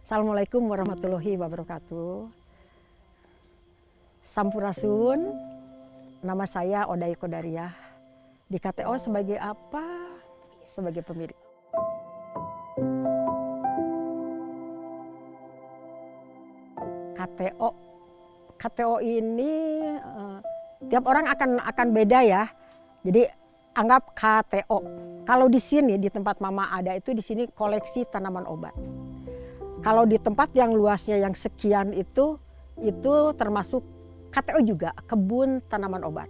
Assalamualaikum warahmatullahi wabarakatuh. Sampurasun, nama saya Oday Kodariah. Di KTO sebagai apa? Sebagai pemilik. KTO ini tiap orang akan beda ya. Jadi anggap KTO. Kalau di sini di tempat Mama ada itu di sini koleksi tanaman obat. Kalau di tempat yang luasnya yang sekian itu termasuk KTO juga, kebun tanaman obat.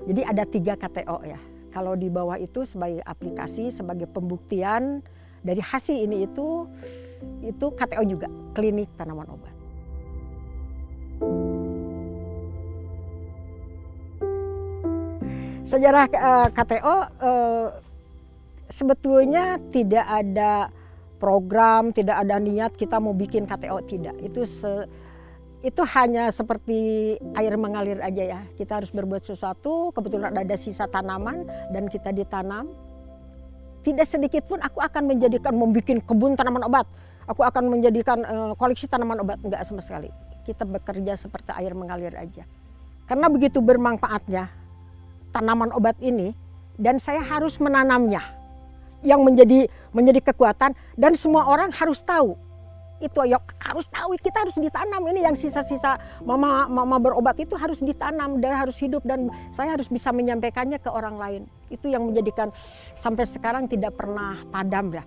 Jadi ada 3 KTO ya. Kalau di bawah itu sebagai aplikasi, sebagai pembuktian dari hasil ini itu KTO juga, klinik tanaman obat. Sejarah KTO sebetulnya tidak ada program, tidak ada niat kita mau bikin KTO, tidak. Itu hanya seperti air mengalir aja ya. Kita harus berbuat sesuatu, kebetulan ada sisa tanaman dan kita ditanam. Tidak sedikit pun aku akan membuat kebun tanaman obat. Aku akan menjadikan koleksi tanaman obat, enggak sama sekali. Kita bekerja seperti air mengalir aja. Karena begitu bermanfaatnya tanaman obat ini dan saya harus menanamnya. Yang menjadi kekuatan dan semua orang harus tahu. Itu ya harus tahu, kita harus ditanam ini yang sisa-sisa mama berobat itu harus ditanam dan harus hidup dan saya harus bisa menyampaikannya ke orang lain. Itu yang menjadikan sampai sekarang tidak pernah padam ya.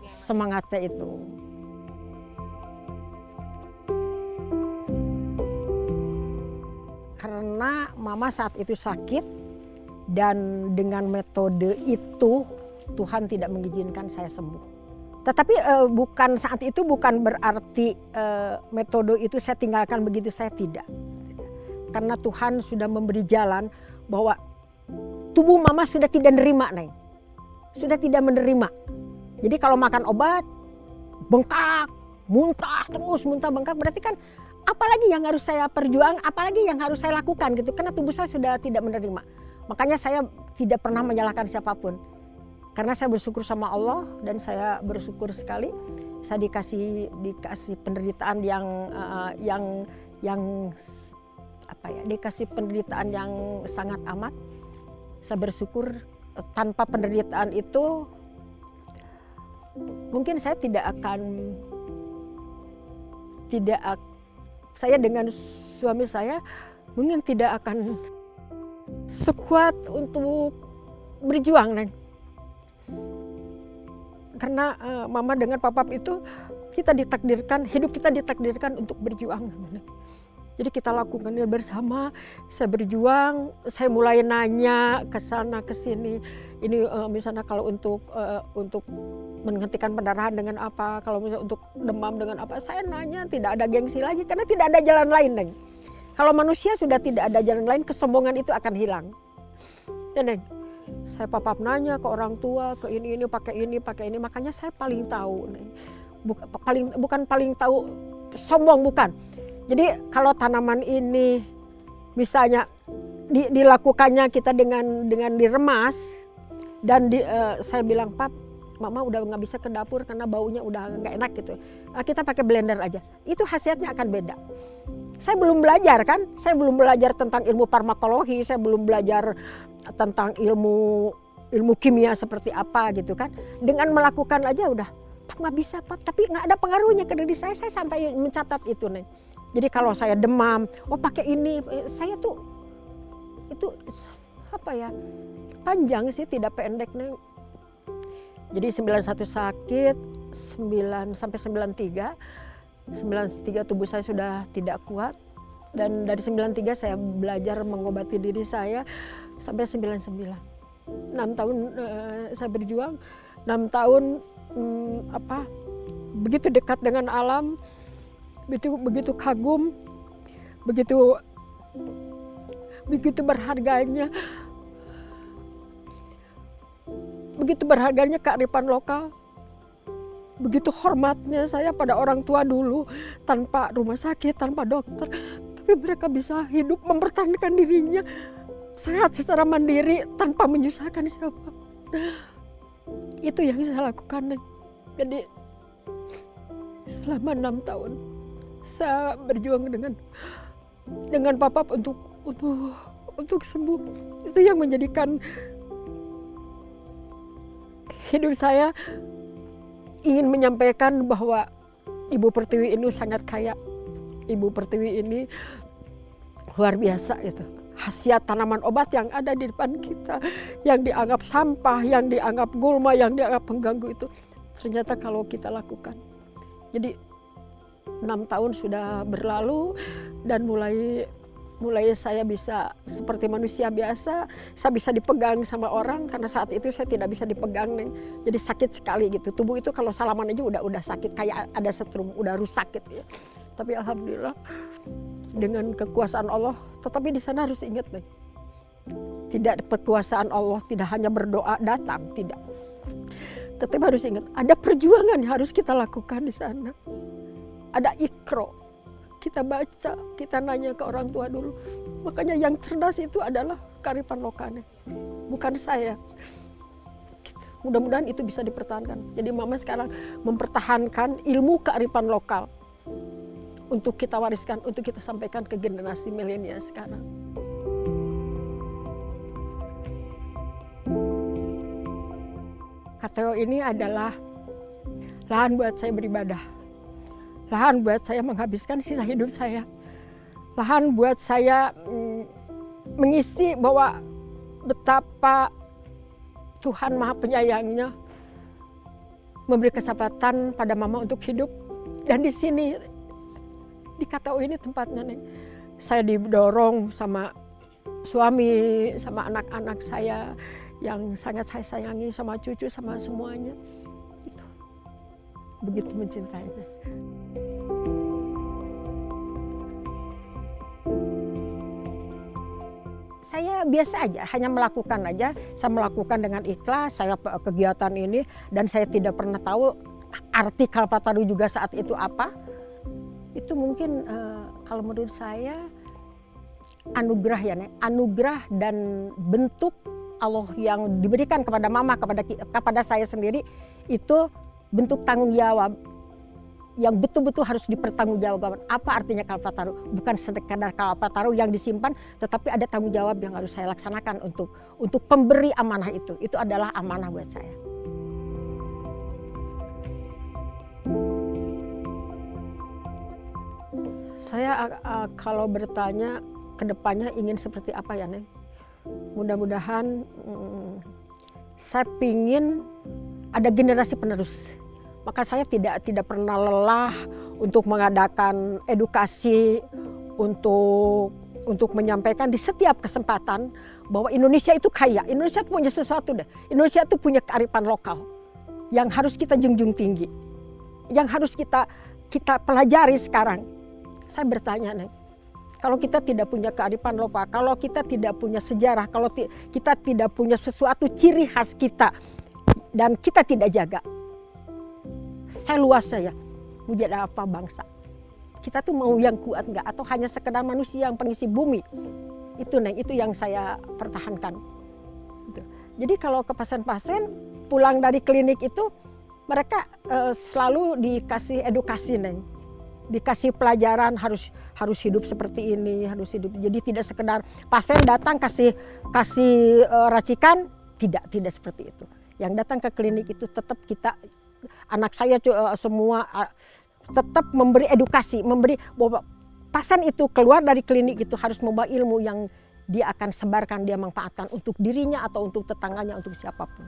Semangatnya itu. Karena mama saat itu sakit dan dengan metode itu Tuhan tidak mengizinkan saya sembuh. Tetapi bukan saat itu bukan berarti metode itu saya tinggalkan begitu, saya tidak. Karena Tuhan sudah memberi jalan bahwa tubuh mama sudah tidak menerima, Neng. Sudah tidak menerima. Jadi kalau makan obat, bengkak, muntah terus, muntah bengkak, berarti kan apalagi yang harus saya perjuang, apalagi yang harus saya lakukan gitu. Karena tubuh saya sudah tidak menerima. Makanya saya tidak pernah menyalahkan siapapun. Karena saya bersyukur sama Allah dan saya bersyukur sekali saya dikasih penderitaan dikasih penderitaan yang sangat amat. Saya bersyukur tanpa penderitaan itu mungkin saya saya dengan suami saya mungkin tidak akan sekuat untuk berjuang, Neng. Karena mama dengan papa itu hidup kita ditakdirkan untuk berjuang. Jadi kita lakukannya bersama, saya berjuang, saya mulai nanya ke sana ke sini. Ini misalnya kalau untuk menghentikan pendarahan dengan apa, kalau misalnya untuk demam dengan apa, saya nanya, tidak ada gengsi lagi karena tidak ada jalan lain, Neng. Kalau manusia sudah tidak ada jalan lain, kesombongan itu akan hilang. Ya, Neng. Saya papap nanya ke orang tua, ke ini pakai ini, makanya saya paling tahu, Neng. Bukan paling tahu sombong, bukan. Jadi kalau tanaman ini misalnya dilakukannya kita dengan diremas dan saya bilang, Pap, Mama udah nggak bisa ke dapur karena baunya udah nggak enak gitu. Kita pakai blender aja. Itu hasilnya akan beda. Saya belum belajar kan, saya belum belajar tentang ilmu farmakologi, saya belum belajar tentang ilmu kimia seperti apa gitu kan. Dengan melakukan aja udah, Pak nggak bisa Pak, tapi nggak ada pengaruhnya ke diri saya sampai mencatat itu, Neng. Jadi kalau saya demam, pakai ini, saya tuh itu apa ya, panjang sih, tidak pendek, Neng. Jadi 91 sakit, 9 sampai 93. 93 tubuh saya sudah tidak kuat. Dan dari 93 saya belajar mengobati diri saya sampai 99. 6 tahun saya berjuang, 6 tahun begitu dekat dengan alam, begitu kagum, begitu berharganya kearifan lokal, begitu hormatnya saya pada orang tua dulu, tanpa rumah sakit, tanpa dokter, tapi mereka bisa hidup mempertahankan dirinya sehat secara mandiri tanpa menyusahkan siapa. Itu yang saya lakukan, Neng. Jadi selama 6 tahun saya berjuang dengan papa untuk sembuh. Itu yang menjadikan hidup saya ingin menyampaikan bahwa Ibu Pertiwi ini sangat kaya. Ibu Pertiwi ini luar biasa itu. Khasiat tanaman obat yang ada di depan kita, yang dianggap sampah, yang dianggap gulma, yang dianggap pengganggu itu, ternyata kalau kita lakukan. Jadi 6 tahun sudah berlalu dan mulai saya bisa seperti manusia biasa, saya bisa dipegang sama orang karena saat itu saya tidak bisa dipegang, Neng. Jadi sakit sekali gitu. Tubuh itu kalau salaman aja udah sakit, kayak ada setrum, udah rusak gitu ya. Tapi alhamdulillah dengan kekuasaan Allah, tetapi di sana harus ingat, Neng. Tidak kekuasaan Allah tidak hanya berdoa datang, tidak. Tetapi harus ingat, ada perjuangan yang harus kita lakukan di sana. Ada ikro, kita baca, kita nanya ke orang tua dulu. Makanya yang cerdas itu adalah kearifan lokalnya, bukan saya. Mudah-mudahan itu bisa dipertahankan. Jadi Mama sekarang mempertahankan ilmu kearifan lokal untuk kita wariskan, untuk kita sampaikan ke generasi milenial sekarang. KTO ini adalah lahan buat saya beribadah, lahan buat saya menghabiskan sisa hidup saya, lahan buat saya mengisi bahwa betapa Tuhan Maha Penyayangnya memberi kesempatan pada Mama untuk hidup. Dan di sini, di KTO ini tempatnya, Neng. Saya didorong sama suami, sama anak-anak saya yang sangat saya sayangi, sama cucu, sama semuanya. Itu. Begitu mencintainya. Saya biasa aja, hanya melakukan aja. Saya melakukan dengan ikhlas, saya kegiatan ini, dan saya tidak pernah tahu arti Kalpataru juga saat itu apa. Itu mungkin kalau menurut saya anugerah ya, Nek. Anugerah dan bentuk Allah yang diberikan kepada Mama, kepada saya sendiri, itu bentuk tanggung jawab yang betul-betul harus dipertanggungjawabkan. Apa artinya Kalpataru? Bukan sekadar Kalpataru yang disimpan, tetapi ada tanggung jawab yang harus saya laksanakan untuk pemberi amanah itu. Itu adalah amanah buat saya. Saya kalau bertanya ke depannya ingin seperti apa ya, Neng? Mudah-mudahan saya pingin ada generasi penerus. Maka saya tidak pernah lelah untuk mengadakan edukasi, untuk menyampaikan di setiap kesempatan bahwa Indonesia itu kaya. Indonesia itu punya sesuatu deh. Indonesia itu punya kearifan lokal yang harus kita junjung tinggi, yang harus kita pelajari sekarang. Saya bertanya, Neng, kalau kita tidak punya kearifan lokal, kalau kita tidak punya sejarah, kalau kita tidak punya sesuatu ciri khas kita dan kita tidak jaga, saya luas saya mau jadi apa bangsa? Kita tuh mau yang kuat enggak atau hanya sekedar manusia yang pengisi bumi? Itu, Neng, itu yang saya pertahankan. Jadi kalau ke pasien-pasien pulang dari klinik itu mereka selalu dikasih edukasi, Neng. Dikasih pelajaran harus hidup seperti ini, harus hidup. Jadi tidak sekedar pasien datang kasih racikan, tidak seperti itu. Yang datang ke klinik itu tetap kita, anak saya semua tetap memberi edukasi, memberi bahwa pasien itu keluar dari klinik itu harus membawa ilmu yang dia akan sebarkan, dia manfaatkan untuk dirinya atau untuk tetangganya, untuk siapapun.